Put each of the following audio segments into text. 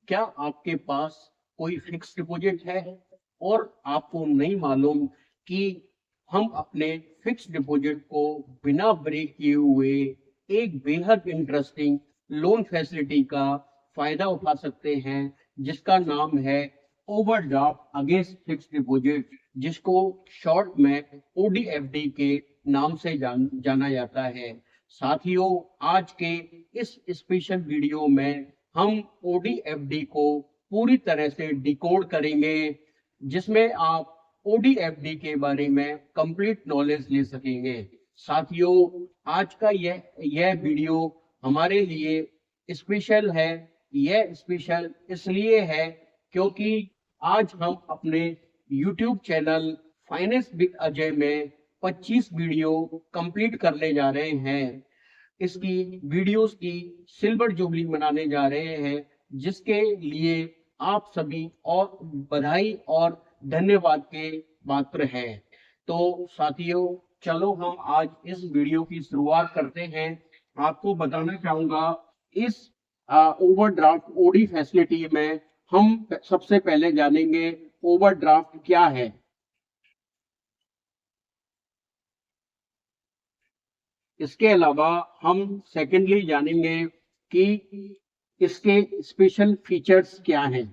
क्या आपके पास कोई फिक्स डिपॉजिट है और आपको नहीं मालूम कि हम अपने फिक्स डिपॉजिट को बिना ब्रेक किए हुए एक बेहद इंटरेस्टिंग लोन फैसिलिटी का फायदा उठा सकते हैं, जिसका नाम है ओवरड्राफ्ट अगेंस्ट फिक्स डिपॉजिट, जिसको शॉर्ट में ओडीएफडी के नाम से जाना जाता है। साथियों, आज के इस स्पेशल वीडियो में हम ओडीएफडी को पूरी तरह से डिकोड करेंगे, जिसमें आप ओडीएफडी के बारे में कंप्लीट नॉलेज ले सकेंगे। साथियों, आज का यह वीडियो हमारे लिए स्पेशल है। यह स्पेशल इसलिए है क्योंकि आज हम अपने YouTube channel finance with Ajay में 25 वीडियो कंप्लीट करने जा रहे हैं। इसकी वीडियोस की सिल्वर जुबली मनाने जा रहे हैं, जिसके लिए आप सभी और बधाई और धन्यवाद के पात्र हैं। तो साथियों, चलो हम आज इस वीडियो की शुरुआत करते हैं। आपको बताना चाहूंगा, इस ओवरड्राफ्ट ओडी फैसिलिटी में हम सबसे पहले जानेंगे ओवरड्राफ्ट क्या है। इसके अलावा हम सेकेंडली जानेंगे कि इसके स्पेशल फीचर्स क्या हैं।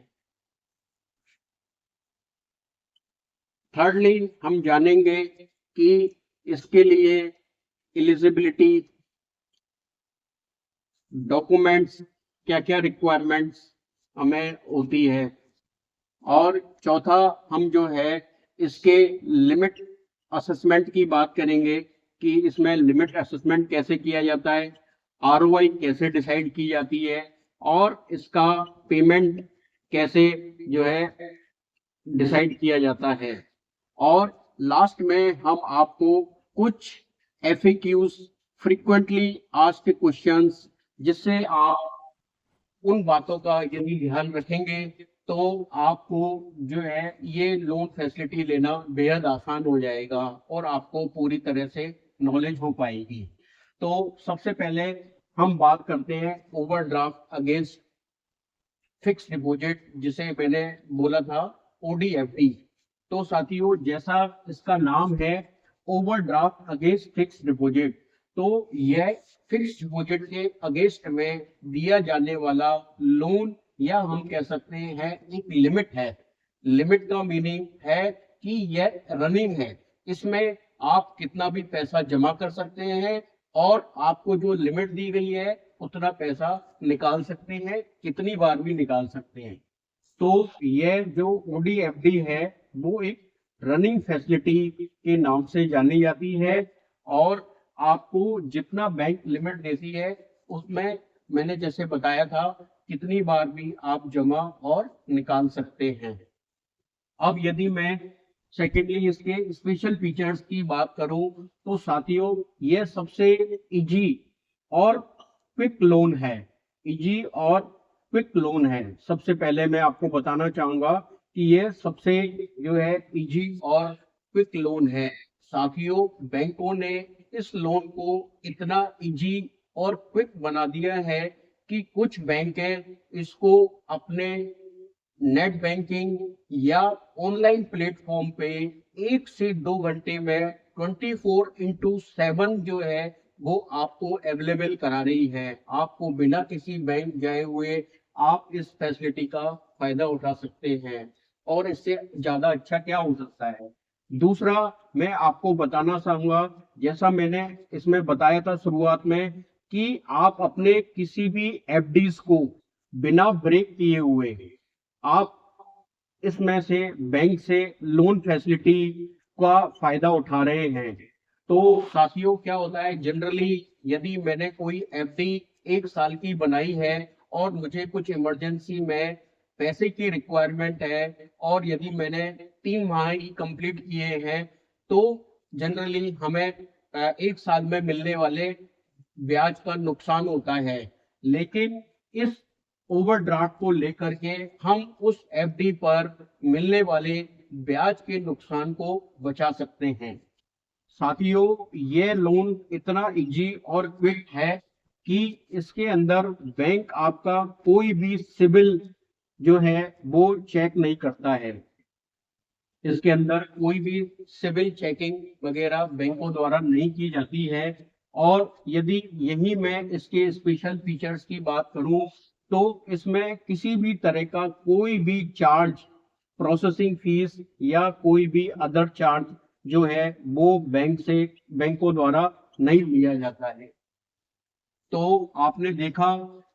थर्डली हम जानेंगे कि इसके लिए एलिजिबिलिटी, डॉक्यूमेंट्स, क्या क्या रिक्वायरमेंट्स हमें होती है। और चौथा हम जो है इसके लिमिट असेसमेंट की बात करेंगे कि इसमें लिमिट असेसमेंट कैसे किया जाता है, आरओआई कैसे डिसाइड की जाती है और इसका पेमेंट कैसे जो है डिसाइड किया जाता है। और लास्ट में हम आपको कुछ एफएक्यूज, फ्रीक्वेंटली आस्क्ड क्वेश्चंस, जिससे आप उन बातों का यदि ध्यान रखेंगे तो आपको जो है ये लोन फैसिलिटी लेना बेहद आसान हो जाएगा और आपको पूरी तरह से नॉलेज हो पाएगी। तो सबसे पहले हम बात करते हैं ओवरड्राफ्ट अगेंस्ट फिक्स डिपॉजिट, जिसे मैंने बोला था ओडीएफडी। तो साथियों, जैसा इसका नाम है ओवरड्राफ्ट अगेंस्ट फिक्स डिपॉजिट, तो यह फिक्स डिपॉजिट के अगेंस्ट में दिया जाने वाला लोन, या हम कह सकते हैं एक लिमिट है। लिमिट का मीनिंग है कि यह रनिंग है। इसमें आप कितना भी पैसा जमा कर सकते हैं और आपको जो लिमिट दी गई है उतना पैसा निकाल सकते हैं, कितनी बार भी निकाल सकते हैं। तो यह जो ओडीएफडी है वो एक रनिंग फैसिलिटी के नाम से जानी जाती है और आपको जितना बैंक लिमिट देती है उसमें मैंने जैसे बताया था कितनी बार भी आप जमा और निकाल सकते हैं। अब यदि मैं सेकेंडली इसके स्पेशल फीचर्स की बात करूं तो साथियों, यह सबसे इजी और क्विक लोन है। इजी और क्विक लोन है। सबसे पहले मैं आपको बताना चाहूंगा कि यह सबसे जो है इजी और क्विक लोन है। साथियों, बैंकों ने इस लोन को इतना इजी और क्विक बना दिया है कि कुछ बैंक इसको अपने नेट बैंकिंग या ऑनलाइन प्लेटफॉर्म पे 1 से 2 घंटे में 24x7 जो है वो आपको अवेलेबल करा रही है। आपको बिना किसी बैंक जाए हुए आप इस फैसिलिटी का फायदा उठा सकते हैं, और इससे ज्यादा अच्छा क्या हो सकता है। दूसरा, मैं आपको बताना चाहूंगा, जैसा मैंने इसमें बताया था शुरुआत में, कि आप अपने किसी भी एफडीज को बिना ब्रेक किए हुए आप इसमें से बैंक से लोन फैसिलिटी का फायदा उठा रहे हैं। तो साथियों, क्या होता है जनरली, यदि मैंने कोई एफडी 1 साल की बनाई है और मुझे कुछ इमरजेंसी में पैसे की रिक्वायरमेंट है और यदि मैंने 3 माह ही कंप्लीट किए हैं, तो जनरली हमें 1 साल में मिलने वाले ब्याज का नुकसान होता है। लेकिन इस ओवरड्राफ्ट को लेकर के हम उस एफडी पर मिलने वाले ब्याज के नुकसान को बचा सकते हैं। साथियों, ये लोन इतना इजी और क्विक है कि इसके अंदर बैंक आपका कोई भी सिविल जो है वो चेक नहीं करता है। इसके अंदर कोई भी सिविल चेकिंग वगैरह बैंकों द्वारा नहीं की जाती है। और यदि यही मैं इसके स्पेशल फीचर्स की बात करूं तो इसमें किसी भी तरह का कोई भी चार्ज, प्रोसेसिंग फीस या कोई भी अदर चार्ज जो है वो बैंकों द्वारा नहीं लिया जाता है। तो आपने देखा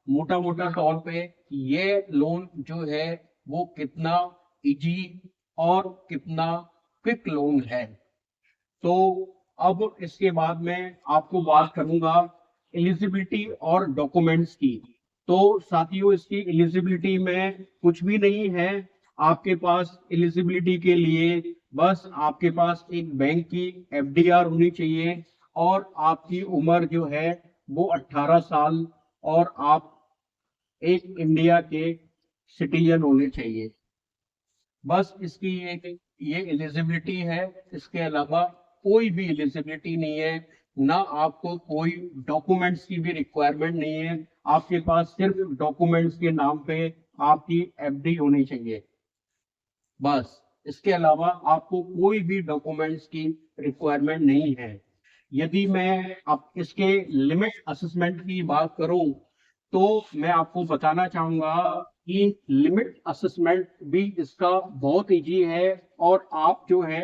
मोटा मोटा तौर पे ये लोन जो है वो कितना इजी और कितना क्विक लोन है। तो अब इसके बाद मैं आपको बात करूंगा एलिजिबिलिटी और डॉक्यूमेंट्स की। तो साथियों, इसकी एलिजिबिलिटी में कुछ भी नहीं है। आपके पास एलिजिबिलिटी के लिए बस आपके पास एक बैंक की एफडीआर होनी चाहिए और आपकी उम्र जो है वो 18 साल और आप एक इंडिया के सिटीजन होने चाहिए। बस इसकी ये एलिजिबिलिटी है। इसके अलावा कोई भी एलिजिबिलिटी नहीं है, ना आपको कोई डॉक्यूमेंट्स की भी रिक्वायरमेंट नहीं है। आपके पास सिर्फ डॉक्यूमेंट्स के नाम पे आपकी एफडी होनी चाहिए बस। इसके अलावा आपको कोई भी डॉक्यूमेंट्स की रिक्वायरमेंट नहीं है। यदि मैं अब इसके लिमिट असेसमेंट की बात करूं तो मैं आपको बताना चाहूंगा कि लिमिट असेसमेंट भी इसका बहुत इजी है और आप जो है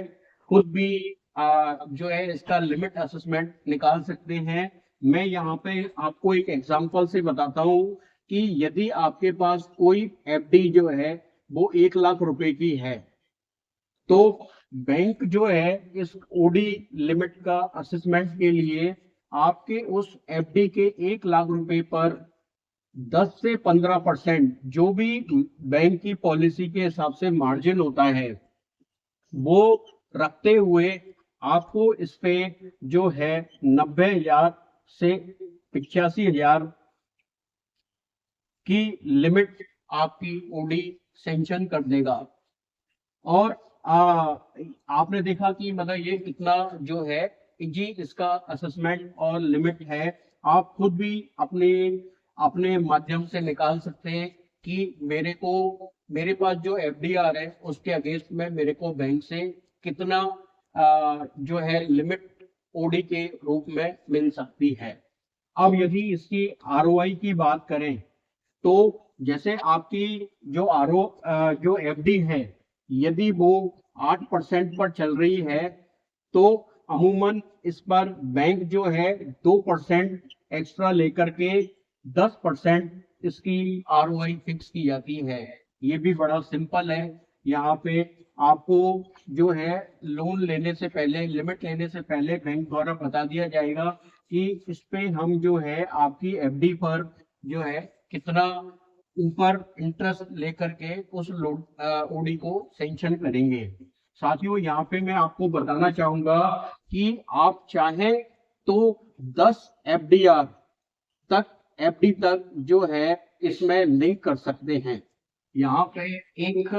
खुद भी जो है इसका लिमिट असेसमेंट निकाल सकते हैं। मैं यहाँ पे आपको एक एग्जांपल से बताता हूँ कि यदि आपके पास कोई एफडी जो है वो 1 लाख रुपए की है तो बैंक जो है इस ओडी लिमिट का असेसमेंट के लिए आपके उस एफडी के 1 लाख रुपए पर 10 से 15% जो भी बैंक की पॉलिसी के हिसाब से मार्जिन होता है वो रखते हुए आपको इस पे जो है 90,000 से 85,000 की लिमिट आपकी ओडी सेंक्शन कर देगा। और आपने देखा कि मतलब ये कितना जो है जी इसका असेसमेंट और लिमिट है। आप खुद भी अपने अपने माध्यम से निकाल सकते हैं कि मेरे पास जो एफडीआर है उसके अगेंस्ट में मेरे को बैंक से कितना जो है लिमिट ओडी के रूप में मिल सकती है। अब यदि इसकी आरओआई की बात करें तो जैसे आपकी जो जो एफडी है यदि वो 8% पर चल रही है तो अमूमन इस पर बैंक जो है 2% एक्स्ट्रा लेकर के 10% इसकी आरओआई फिक्स की जाती है। ये भी बड़ा सिंपल है। यहाँ पे आपको जो है लोन लेने से पहले, लिमिट लेने से पहले बैंक द्वारा बता दिया जाएगा कि इस पे हम जो है आपकी एफडी पर जो है कितना ऊपर इंटरेस्ट लेकर के उस ओडी को सेंक्शन करेंगे। साथियों, यहाँ पे मैं आपको बताना चाहूंगा कि आप चाहें तो 10 एफडीआर तक एफडी तक जो है इसमें लिंक कर सकते हैं। यहाँ पे एक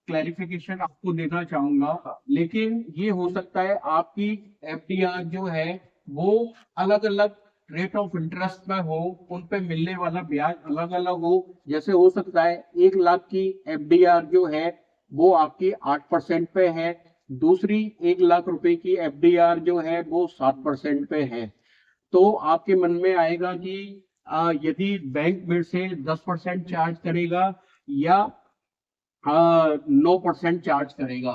क्लैरिफिकेशन आपको देना चाहूंगा, लेकिन ये हो सकता है आपकी एफडीआर जो है वो अलग अलग रेट ऑफ इंटरेस्ट में हो, उन पे मिलने वाला ब्याज अलग अलग हो। जैसे हो सकता है 1 लाख की एफडीआर जो है वो आपकी 8% पे है, दूसरी 1 लाख रुपए की एफडीआर जो है वो 7% पे है। तो आपके मन में आएगा कि यदि बैंक मेरे से 10% चार्ज करेगा या 9% चार्ज करेगा।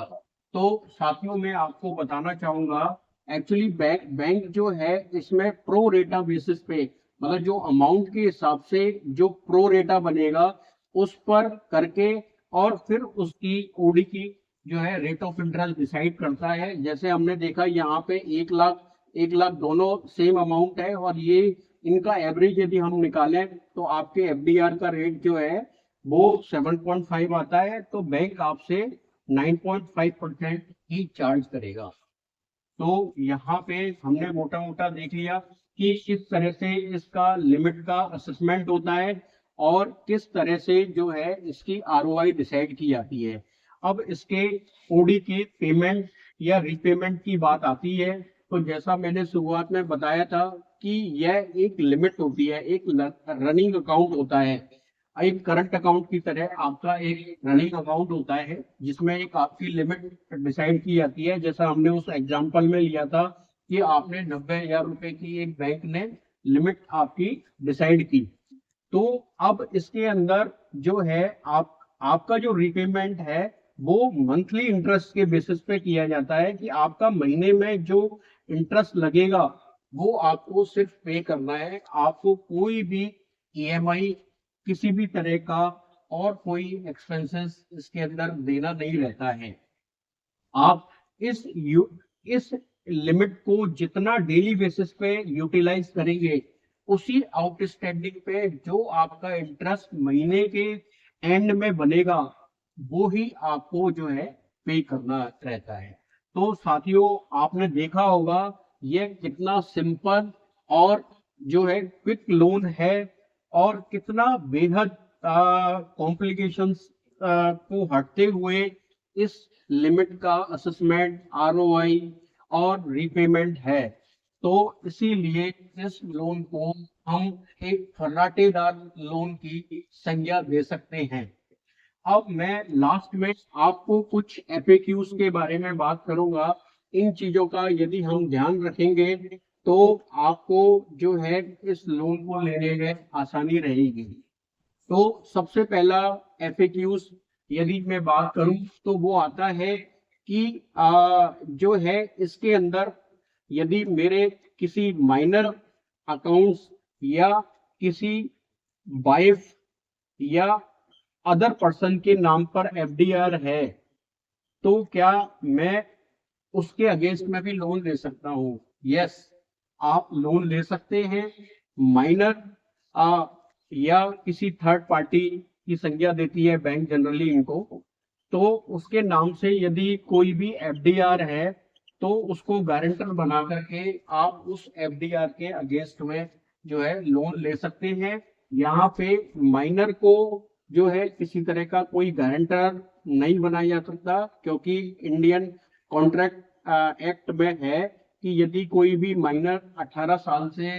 तो साथियों, मैं आपको बताना चाहूंगा एक्चुअली बैंक जो है इसमें प्रो रेटा बेसिस पे, मतलब जो अमाउंट के हिसाब से जो प्रो रेटा बनेगा उस पर करके और फिर उसकी ओडी की जो है रेट ऑफ इंटरेस्ट डिसाइड करता है। जैसे हमने देखा यहाँ पे 1 लाख दोनों सेम अमाउंट है और ये इनका एवरेज यदि हम निकालें तो आपके एफडीआर का रेट जो है वो 7.5 आता है, तो बैंक आपसे 9.5% ही चार्ज करेगा। तो यहाँ पे हमने मोटा मोटा देख लिया कि किस तरह से इसका लिमिट का असेसमेंट होता है और किस तरह से जो है इसकी आरओआई डिसाइड की जाती है। अब इसके ओडी की पेमेंट या रीपेमेंट की बात आती है तो जैसा मैंने शुरुआत में बताया था कि यह एक लिमिट होती है, एक रनिंग अकाउंट होता है। एक करंट अकाउंट की तरह आपका एक रनिंग अकाउंट होता है जिसमें एक आपकी लिमिट डिसाइड की जाती है। जैसा हमने उस एग्जांपल में लिया था कि आपने 90,000 रुपए की एक बैंक ने लिमिट आपकी डिसाइड की, तो अब इसके अंदर जो है आपका जो रीपेमेंट है वो मंथली इंटरेस्ट के बेसिस पे किया जाता है कि आपका महीने में जो इंटरेस्ट लगेगा वो आपको सिर्फ पे करना है। आपको कोई भी ईएमआई किसी भी तरह का और कोई एक्सपेंसेस इसके अंदर देना नहीं रहता है। आप इस लिमिट को जितना डेली बेसिस पे यूटिलाइज करेंगे, उसी आउटस्टैंडिंग पे जो आपका इंटरेस्ट महीने के एंड में बनेगा वो ही आपको जो है पे करना रहता है। तो साथियों, आपने देखा होगा ये कितना सिंपल और जो है क्विक लोन है और कितना बेहद कॉम्प्लिकेशंस को हटते हुए इस लिमिट का असेसमेंट, आरओआई और रीपेमेंट है। तो इसीलिए इस लोन को हम एक फर्राटेदार लोन की संज्ञा दे सकते हैं। अब मैं लास्ट में आपको कुछ एफएक्यूज के बारे में बात करूंगा। इन चीजों का यदि हम ध्यान रखेंगे तो आपको जो है इस लोन को लेने में आसानी रहेगी। तो सबसे पहला एफएक्यूज यदि मैं बात करूं तो वो आता है कि जो है इसके अंदर यदि मेरे किसी माइनर अकाउंट्स या किसी वाइफ या अदर पर्सन के नाम पर एफडीआर है तो क्या मैं उसके अगेंस्ट में भी लोन ले सकता हूँ? यस, आप लोन ले सकते हैं। माइनर या किसी थर्ड पार्टी की संज्ञा देती है बैंक जनरली इनको, तो उसके नाम से यदि कोई भी एफडीआर है तो उसको गारंटर बना करके आप उस एफडीआर के अगेंस्ट में जो है लोन ले सकते हैं। यहाँ पे माइनर को जो है किसी तरह का कोई गारंटर नहीं बनाया जा सकता, क्योंकि इंडियन कॉन्ट्रैक्ट एक्ट में है कि यदि कोई भी माइनर 18 साल से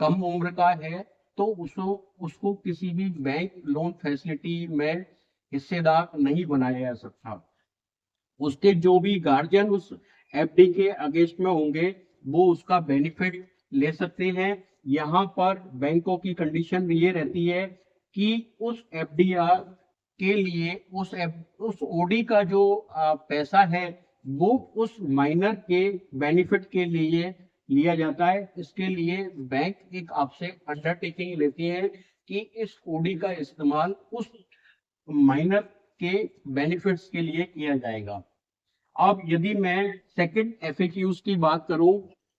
कम उम्र का है तो उसको किसी भी बैंक लोन फैसिलिटी में हिस्सेदार नहीं बनाया जा सकता। उसके जो भी गार्जियन उस एफडी के अगेंस्ट में होंगे वो उसका बेनिफिट ले सकते हैं। यहाँ पर बैंकों की कंडीशन ये रहती है कि उस एफडीआर के लिए उस ओडी का जो पैसा है वो उस माइनर के बेनिफिट के लिए लिया जाता है। इसके लिए बैंक एक आपसे अंडरटेकिंग लेती है कि इस ओडी का इस्तेमाल उस माइनर के बेनिफिट्स के लिए किया जाएगा। अब यदि मैं सेकंड एफएक्यूज की बात करूं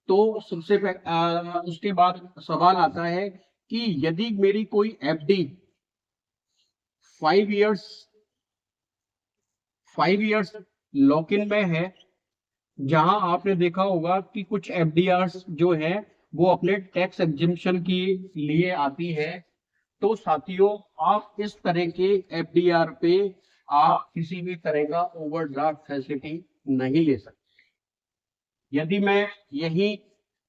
तो उसके बाद सवाल आता है कि यदि मेरी कोई एफडी 5 इयर्स लॉक इन में है, जहां आपने देखा होगा कि कुछ एफडीआर जो है वो अपने टैक्स एग्जिम्पशन के लिए आती है, तो साथियों आप इस तरह के एफडीआर पे आप किसी भी तरह का ओवरड्राफ्ट फैसिलिटी नहीं ले सकते। यदि मैं यही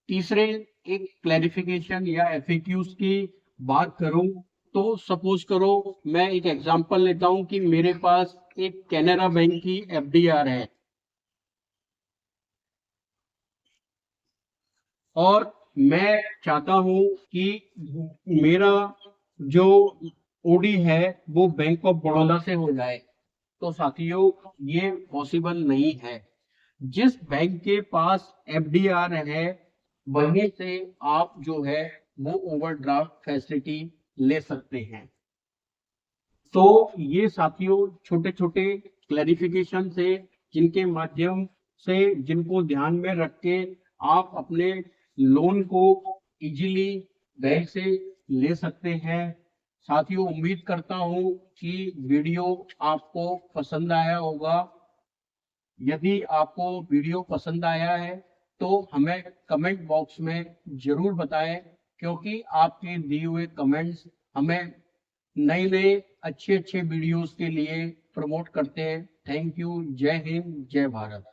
तीसरे एक क्लैरिफिकेशन या एफएक्यूज की बात करूं तो सपोज करो मैं एक एग्जांपल लेता हूं कि मेरे पास एक कैनरा बैंक की एफडीआर है और मैं चाहता हूं कि मेरा जो ओडी है वो बैंक ऑफ बड़ौदा से हो जाए। तो साथियों ये पॉसिबल नहीं है। जिस बैंक के पास एफडीआर है वहीं से आप जो है वो ओवरड्राफ्ट फैसिलिटी ले सकते हैं। तो ये साथियों छोटे छोटे क्लैरिफिकेशन से जिनके माध्यम से जिनको ध्यान में रख के आप अपने लोन को इजीली बैंक से ले सकते हैं। साथियों उम्मीद करता हूं कि वीडियो आपको पसंद आया होगा। यदि आपको वीडियो पसंद आया है तो हमें कमेंट बॉक्स में जरूर बताएं, क्योंकि आपके दिए हुए कमेंट्स हमें नए नए अच्छे अच्छे वीडियोस के लिए प्रमोट करते हैं। Thank you. जय हिंद, जय भारत।